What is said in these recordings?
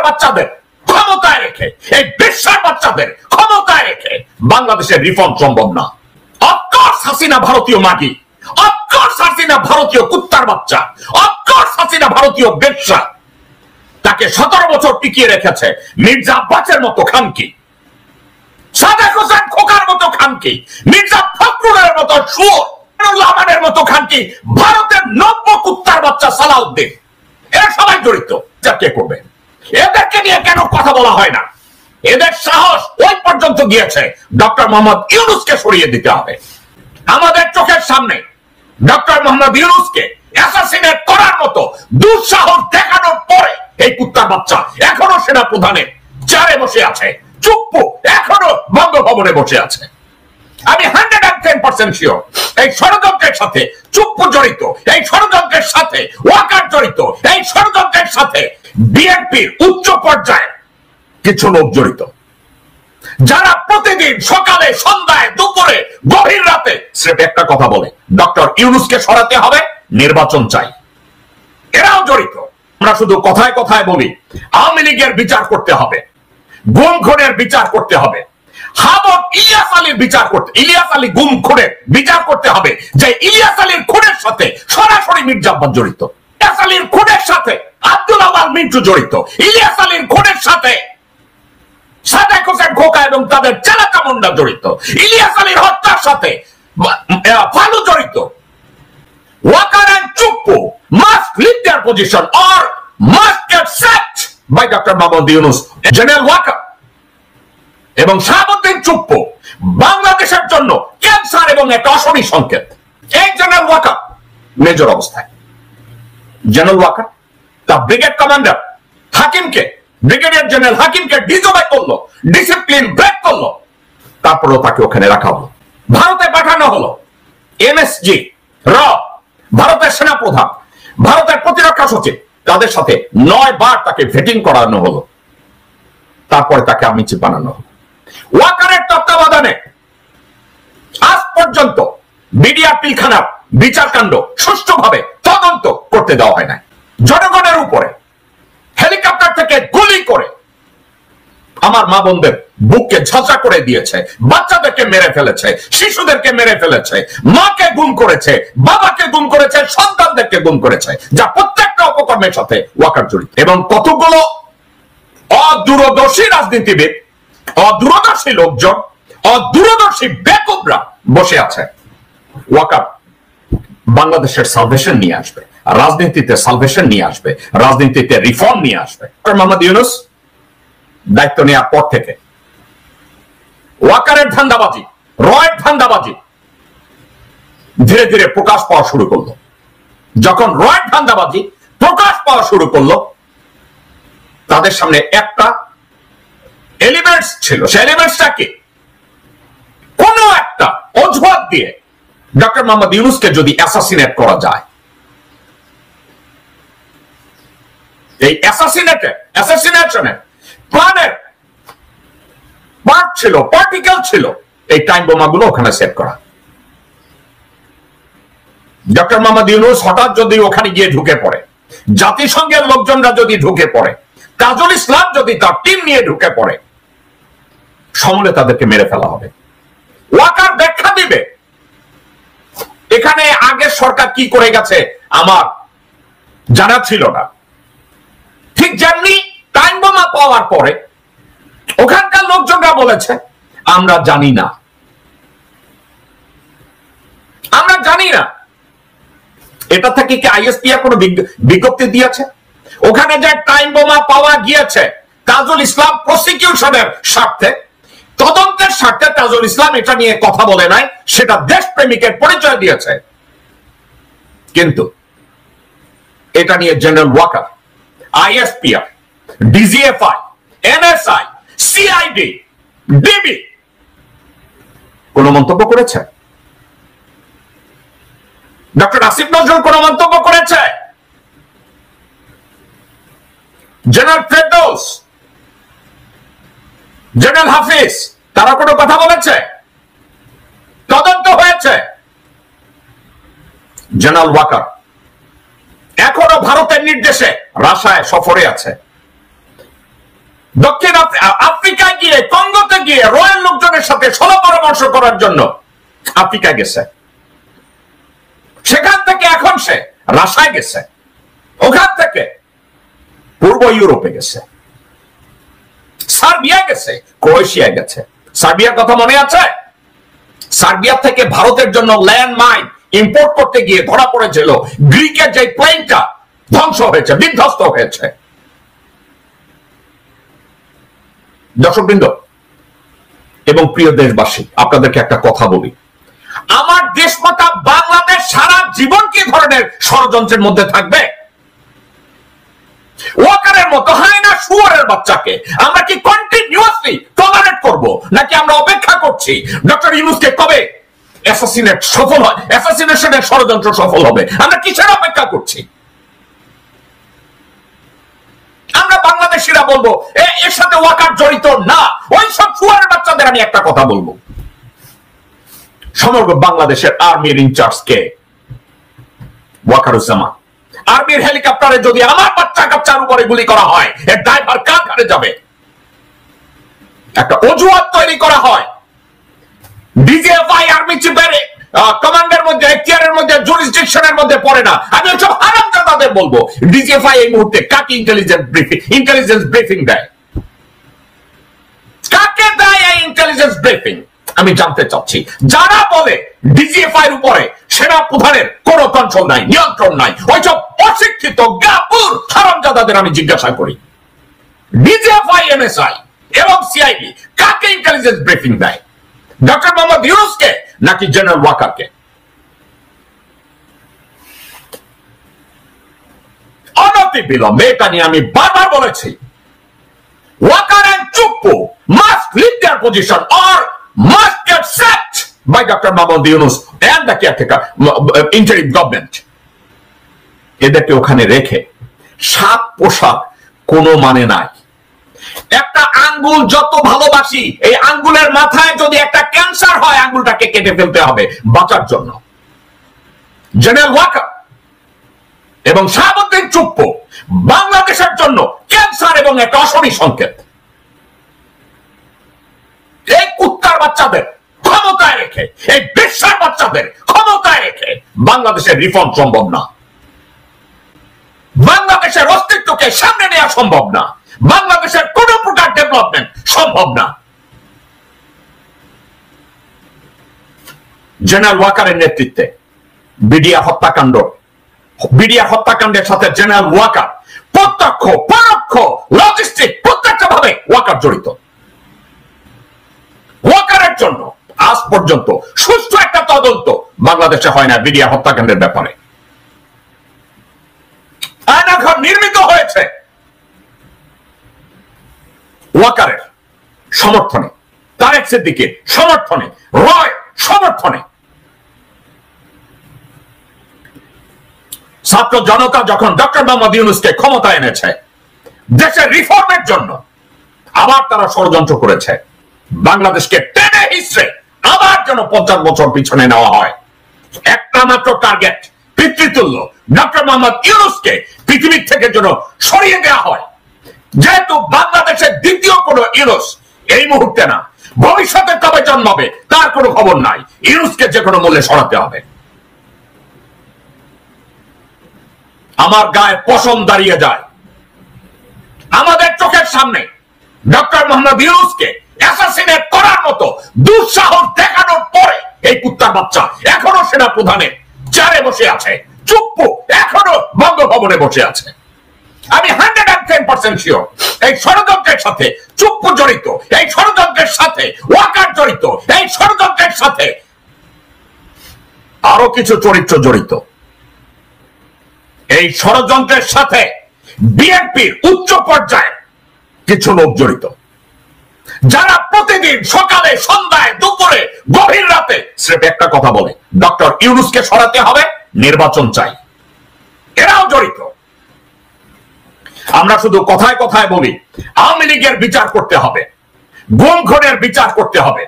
বাচ্চাদের ক্ষমতায় রেখে, এই বিশ্বের বাচ্চাদের ক্ষমতায় রেখে বাংলাদেশের রিফর্ম সম্ভব না। অফকোর্স হাসিনা ভারতীয় মাগি, অফকোর্স হাসিনা ভারতীয় কুত্তার বাচ্চা, অফকোর্স হাসিনা ভারতীয় বেশ্যা। তাকে 17 বছর টিকিয়ে রেখেছে মির্জা আব্বাসের মতো খানকি, সাদেক হোসেন খোকার মতো খানকি, মির্জা ফখরুলের মতো শুয়োর, রহমানের মতো খানকি, ভারতের নব্য কুত্তার বাচ্চা সালাউদ্দিন, এরা সবাই জড়িত। যা কে করবে? এদেরকে নিয়ে কেন কথা বলা হয় না? এদের সাহস ওই পর্যন্ত গিয়েছে ডক্টর মোহাম্মদ ইউনূসকে সরিয়ে দিতে হবে। আমাদের চোখের সামনে ডক্টর মোহাম্মদ ইউনূসকে অ্যাসাসিনেট করার মতো দুঃসাহস দেখানোর পরে এই কুত্তার বাচ্চা এখনো সেনা প্রধানের চেয়ারে বসে আছে, চুপ্পু এখনো বঙ্গভবনে বসে আছে। আমি 110% শিওর এই ষড়যন্ত্রের সাথে চুপ্পু জড়িত, এই ষড়যন্ত্রের সাথে ওয়াকার জড়িত, এই ষড়যন্ত্রের সাথে বিএনপির উচ্চ পর্যায়ে কিছু লোক জড়িত, যারা প্রতিদিন সকালে, সন্ধ্যায়, দুপুরে, গভীর রাতে স্রেফ একটা কথা বলে, ডক্টর ইউনূসকে সরাতে হবে, নির্বাচন চাই। এরাও জড়িত। আমরা শুধু কথায় কথায় বলি আওয়ামী লীগের বিচার করতে হবে, গুম খুনের বিচার করতে হবে, হাবব ইলিয়াস আলীর বিচার করতে, ইলিয়াস আলী গুম খুনের বিচার করতে হবে, যে ইলিয়াস আলীর খুনের সাথে সরাসরি মির্জা আব্বাস জড়িত, ইলিয়াস আলীর খুনের সাথে আব্দুল আওয়াল মিন্টু জড়িত, ইলিয়াস আলীর খুনের সাথে সাদেক হোসেন খোকা এবং তাদের চেলাচামুন্ডা জড়িত, ইলিয়াস আলীর হত্যার সাথে ফালু জড়িত। Waker and Chuppu must leave their position or must get sacked by doctor Mohammad Yunus. General Waker এবং শাহাবুদ্দিন চুপ্পু বাংলাদেশের জন্য ক্যান্সার এবং একটা অশনি সংকেত। এই জেনারেল ওয়াকার মেজর অবস্থায়, জেনারেল ওয়াকার তার ব্রিগেড কমান্ডার হাকিমকে, ব্রিগেডিয়ার জেনারেল হাকিমকে ডিসোবাই করলো, ডিসিপ্লিন ব্রেক করলো, তারপরেও তাকে ওখানে রাখা হলো। ভারতে পাঠানো হলো এমএসজি র, ভারতের সেনাপ্রধান, ভারতের প্রতিরক্ষা সচিব, তাদের সাথে 9 বার তাকে ভেটিং করানো হলো, তারপরে তাকে আমিচিপ বানানো হলো। ওয়াকারের তত্ত্বাবধানে আজ পর্যন্ত মিডিয়া পিলখানার বিচারকাণ্ড সুষ্ঠুভাবে তদন্ত করতে দেওয়া হয় না। জনগণের উপরে হেলিকপ্টার থেকে গুলি করে আমার মা বোনদের বুককে ঝাঁঝা করে দিয়েছে, বাচ্চাদেরকে মেরে ফেলেছে, শিশুদেরকে মেরে ফেলেছে, মাকে গুম করেছে, বাবাকে গুম করেছে, সন্তানদেরকে গুম করেছে, যা প্রত্যেকটা অপকর্মের সাথে ওয়াকার জড়িত। এবং কতগুলো অদূরদর্শী রাজনীতিবিদ, অদূরদর্শী লোকজন, অদূরদর্শী বেকুবরা বসে আছে। ওয়াকার বাংলাদেশের সালভেশন নিয়ে আসবে, রাজনীতিতে সালভেশন নিয়ে আসবে, রাজনীতিতে রিফর্ম নিয়ে আসবে। মোহাম্মদ ইউনূস দায়িত্ব নেওয়ার পর থেকে ওয়াকারের ধান্দাবাজি, রয়ের ধান্দাবাজি ধীরে ধীরে প্রকাশ পাওয়া শুরু করলো। যখন রয়ের ধান্দাবাজি প্রকাশ পাওয়া শুরু করলো, তাদের সামনে একটা এলিমেন্টস ছিল। সেই এলিমেন্টসটা কি? কোন একটা অজুহাত দিয়ে ডক্টর মোহাম্মদ ইউনূসকে যদি অ্যাসাসিনেট করা যায়, এই অ্যাসাসিনেশনের প্ল্যানের পার্ট ছিল, পার্টিকেল ছিল এই টাইম বোমাগুলো ওখানে সেট করা। ডক্টর মোহাম্মদ ইউনূস হঠাৎ যদি ওখানে গিয়ে ঢুকে পড়ে, জাতিসংঘের লোকজনরা যদি ঢুকে পড়ে, তাজুল ইসলাম যদি তার টিম নিয়ে ঢুকে পড়ে, সমূলে তাদেরকে মেরে ফেলা হবে। ওয়াকার ব্যাখ্যা দিবে এখানে আগের সরকার কি করে গেছে আমার জানা ছিল না। ঠিক যেমনি টাইম বোমা পাওয়ার পরে ওখানকার লোকজনরা বলেছে আমরা জানি না, আমরা জানি না। এটা থেকে কি আইএসপিআর কোনো বিজ্ঞপ্তি দিয়েছে? ওখানে যে টাইম বোমা পাওয়া গিয়েছে তাজুল ইসলাম প্রসিকিউশনের স্বার্থে, তদন্তের স্বার্থে তাজুল ইসলাম এটা নিয়ে কথা বলে নাই, সেটা দেশপ্রেমিকের পরিচয় দিয়েছে। কিন্তু এটা নিয়ে general Waker, ISPR, DGFI, NSI, CID, DB কোন মন্তব্য করেছে? ডক্টর আসিফ নজরুল কোন মন্তব্য করেছে? জেনারেল ফেরদৌস, জেনারেল হাফিজ, তারা কোনো কথা বলেছে? তদন্ত হয়েছে? জেনারেল ওয়াকার এখনো ভারতের নির্দেশে রাশিয়ায় সফরে আছে। দক্ষিণ আফ্রিকায় গিয়ে, কঙ্গোতে গিয়ে রয়্যাল লোকজনের সাথে সলা পরামর্শ করার জন্য আফ্রিকায় গেছে। সেখান থেকে এখন সে রাশিয়ায় গেছে, ওখান থেকে পূর্ব ইউরোপে গেছে, সার্বিয়া গেছে, ক্রোয়েশিয়া গেছে। সার্বিয়ার কথা মনে আছে? সার্বিয়া থেকে ভারতের জন্য ল্যান্ড মাইন ইম্পোর্ট করতে গিয়ে ধরা পড়েছিল, গ্রিকের যে প্লেনটা ধ্বংস হয়েছে, বিধ্বস্ত হয়েছে। দর্শকবৃন্দ এবং প্রিয় দেশবাসী, আপনাদেরকে একটা কথা বলি, আমার দেশমাতা বাংলাদেশ সারা জীবন কি ধরনের ষড়যন্ত্রের মধ্যে থাকবে? ওয়াকারের মতো হায়না শুয়োরের বাচ্চাকে আমরা কি কন্টিনিউয়াসলি টলারেট করব, নাকি আমরা অপেক্ষা করছি ডক্টর ইউনূসকে কবে অ্যাসাসিনেট সফল হয়, অ্যাসাসিনেশনের ষড়যন্ত্র সফল হবে? আমরা কিসের অপেক্ষা করছি? আমরা বাংলাদেশিরা বলবো এর সাথে ওয়াকার জড়িত না। ওই সব শুয়োরের বাচ্চাদের আমি একটা কথা বলবো, সমগ্র বাংলাদেশের আর্মির ইনচার্জ কে? ওয়াকারুজ্জামান। আর্মির হেলিকপ্টারে যদি আমার বাচ্চা কাচ্চার উপরে গুলি করা হয়, এর ড্রাইভার কার ঘাড়ে যাবে? একটা অজুহাত তৈরি করা হয়, ডিজিএফআই আর্মি চিফের কমান্ডের মধ্যে, এখতিয়ারের মধ্যে, জুরিসডিকশনের মধ্যে পড়ে না। আমি ওসব হারামজাদাদের বলবো, ডিজিএফআই এই মুহূর্তে কাকে ইন্টেলিজেন্স ব্রিফিং দেয়? কাকে দেয় এই ইন্টেলিজেন্স ব্রিফিং? আমি জানতে চাচ্ছি। যারা বলে ডিজিএফআই এর উপরে সেনা প্রধানের কোন কন্ট্রোল নাই, নিয়ন্ত্রণ নাই, ওইসব অশিক্ষিত গাপুর হারামজাদাদের আমি জিজ্ঞাসা করি, ডিজিএফআই, এমএসআই এবং সিআইডি কাকে ইন্টেলিজেন্স ব্রিফিং দেয়? ডক্টর মোহাম্মদ ইউনূসকে নাকি জেনারেল ওয়াকারকে? অনতি বিলম্বে, এটা নিয়ে আমি বারবার বলেছি, Waker and Chuppu must leave their position or must get sacked by Dr. Mohammad Yunus and the caretaker interim government. এদেরকে ওখানে রেখে সাত পোশাক কোনো মানে নাই। একটা আঙ্গুল যত ভালোবাসি, এই আঙ্গুলের মাথায় যদি একটা ক্যান্সার হয়, আঙ্গুলটাকে কেটে ফেলতে হবে বাঁচার জন্য। জেনারেল ওয়াকার এবং শাহাবুদ্দিন চুপ্পু বাংলাদেশের জন্য ক্যান্সার এবং একটা অশনি সংকেত। এই কুত্তার বাচ্চাদের ক্ষমতায় রেখে, এই বেশ্যার বাচ্চাদের ক্ষমতায় রেখে বাংলাদেশের রিফর্ম সম্ভব না, বাংলাদেশের অস্তিত্বকে সামনে নেওয়া সম্ভব না, বাংলাদেশের কোন প্রকার ডেভেলপমেন্ট সম্ভব না। জেনারেল ওয়াকারের নেতৃত্বে বিডিআর হত্যাকাণ্ডের সাথে জেনারেল ওয়াকার প্রত্যক্ষ পরোক্ষ লজিস্টিক প্রত্যেকটা ভাবে ওয়াকার জড়িত। ওয়াকারের জন্য আজ পর্যন্ত সুষ্ঠু একটা তদন্ত বাংলাদেশে হয় না বিডিআর হত্যাকাণ্ডের ব্যাপারে। আয়নাঘর নির্মিত হয়েছে ওয়াকারের সমর্থনে, তারেক সিদ্দিকীর সমর্থনে, রয় সমর্থনে। ছাত্র জনতা যখন ডক্টর মোহাম্মদ ইউনূসকে ক্ষমতা এনেছে দেশের রিফর্মের জন্য, আবার তারা ষড়যন্ত্র করেছে বাংলাদেশকে টেনে হিসড়ে আবার যেন 50 বছর পিছনে নেওয়া হয়। একটা মাত্র টার্গেট, পিতৃতুল্য ডক্টর মোহাম্মদ ইউনূসকে পৃথিবীর থেকে যেন সরিয়ে দেওয়া হয়। যেহেতু বাংলাদেশের দ্বিতীয় কোন ইউনূস এই মুহূর্তে না, ভবিষ্যতে কবে জন্মাবে তার কোনো খবর নাই, ইউনূসকে যে কোনো মূল্যে সরাতে হবে। আমার গায়ে পশম দাঁড়িয়ে যায় আমাদের চোখের সামনে ডক্টর মোহাম্মদ ইউনূসকে অ্যাসাসিনেট করার মতো দুঃসাহস দেখানোর পরে এই কুত্তার বাচ্চা এখনো সেনা প্রধানের চেয়ারে বসে আছে, চুপ্পু এখনো বঙ্গভবনে বসে আছে। আমি 110% শিওর এই ষড়যন্ত্রের সাথে চুপ্পু জড়িত, এই ষড়যন্ত্রের সাথে ওয়াকার জড়িত, এই ষড়যন্ত্রের সাথে আরো কিছু চরিত্র জড়িত। এই ষড়যন্ত্রের সাথে বিএনপির উচ্চ পর্যায়ে কিছু লোক জড়িত, যারা প্রতিদিন সকালে, সন্ধ্যায়, দুপুরে, গভীর রাতে স্রেফ একটা কথা বলে, ডক্টর ইউনূসকে সরাতে হবে, নির্বাচন চাই। এরাও জড়িত। আমরা শুধু কথায় কথায় বলি আওয়ামী লীগের বিচার করতে হবে, গুম খুনের বিচার করতে হবে,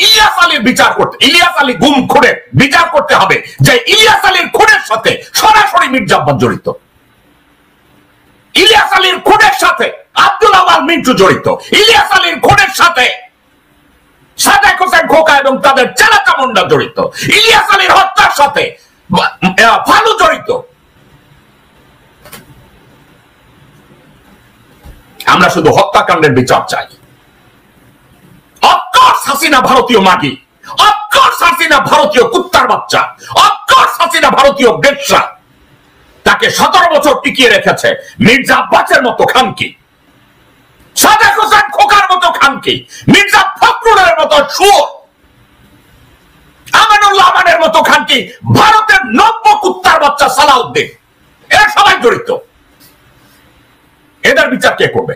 ইলিয়াস আলীর বিচার করতে, ইলিয়াস আলী গুম খুনের বিচার করতে হবে, যে ইলিয়াস আলীর খুনের সাথে সরাসরি মির্জা আব্বাস জড়িত। ইলিয়াস আলীর খুনের সাথে আব্দুল আওয়াল মিন্টু জড়িত, ইলিয়াস আলীর খুনের সাথে সাদেক হোসেন খোকা এবং তাদের চালাকা মুন্ডা জড়িত, ইলিয়াস আলীর হত্যার সাথে ফালু জড়িত। আমরা শুধু হত্যাকাণ্ডের বিচার চাই। অফকোর্স হাসিনা ভারতীয় মাগি, অফকোর্স হাসিনা ভারতীয় কুত্তার বাচ্চা, অফকোর্স হাসিনা ভারতীয় বেশ্যা। তাকে 17 বছর টিকিয়ে রেখেছে মির্জা আব্বাসের মতো খানকি, সাদেক হোসেন খোকার মতো খানকি, মির্জা ফখরুলের মতো শুয়োর, আমানুল্লাহ আমানের মতো খানকি, ভারতের নব্য কুত্তার বাচ্চা সালাউদ্দিন, এরা সবাই জড়িত। এদের বিচার কে করবে?